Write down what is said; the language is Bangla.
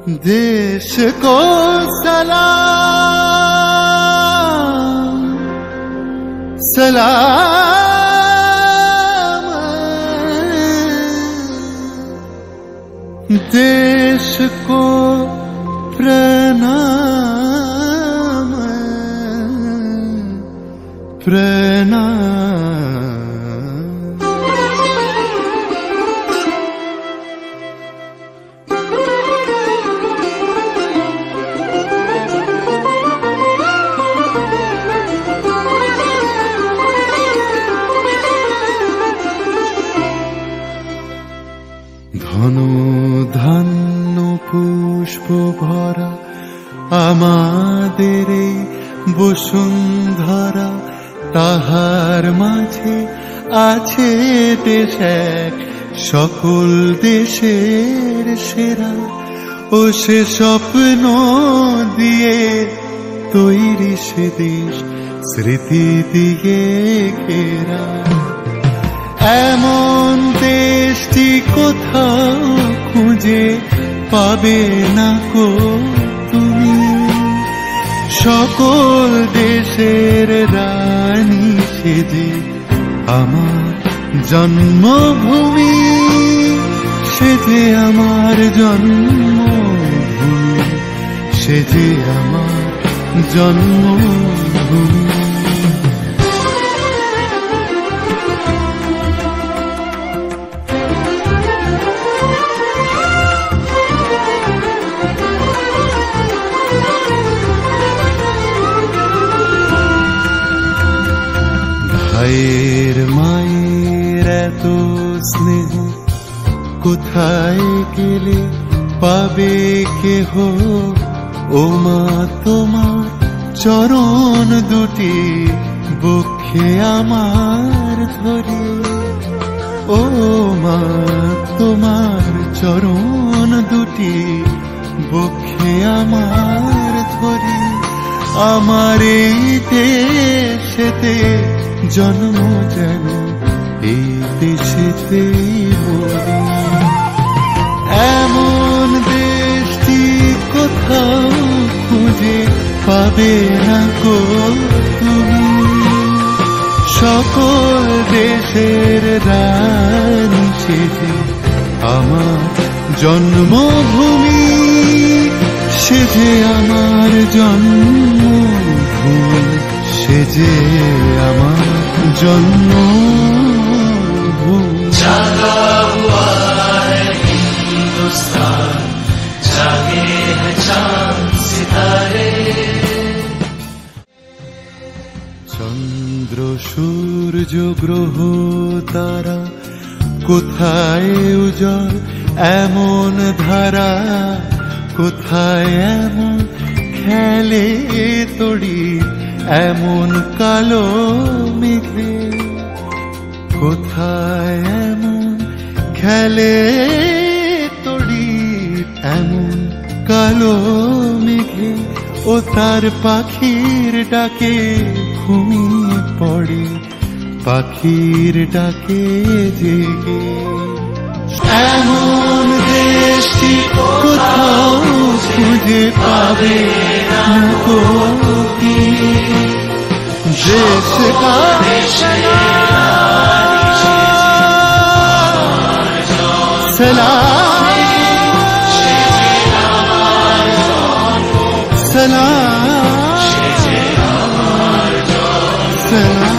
देश को सलाम सलाम, देश को प्रणाम प्रणाम। ঘন ধান্য পুষ্প ভরা আমাদের এই বসুন্ধরা, তাহার মাঝে আছে দেশ এক সকল দেশের সেরা। ও সে স্বপ্ন দিয়ে তৈরি সে দেশ স্মৃতি দিয়ে ঘেরা। এমন দেশটি কোথাও খুঁজে পাবে না কো তুমি, সকল দেশের রানী সেজে আমার জন্মভূমি, সেজে আমার জন্মভূমি, সেজে আমার জন্মভূমি। ভাইয়ের মায়ের এত স্নেহ কোথায় গেলে পাবে কেহ, ও মা তোমার চরণ দুটি বক্ষে আমার ধরে। ও মা তোমার চরণ দুটি বক্ষে আমার ধরে। আমার এই দেশেতে জন্ম যেন এই দেশেতে মরি। এমন দেশটি কোথাও খুঁজে পাবে না গো তুমি, সকল দেশের রানী সেজে আমার জন্মভূমি, সেজে আমার জন্মভূমি, সেজে আমার জন্মভূমি। जागा हुआ है हिंदुस्तान, जागे हैं चांद सितारे। চন্দ্র সূর্য গ্রহ তারা কোথায় উজ্জ্বল এমন ধারা, কোথায় এমন খেলে তড়ি এমন কালো মেঘে, কোথায় এমন খেলে তড়ি এমন কালো মেঘে। ও তার পাখির ডাকে ঘুমিয়ে পড়ে, পাখির ডাকে জেগে। এমন দেশটি কোথাও খুঁজে পাবে না গো তুমি, देश का सलाम सलाम सलाम।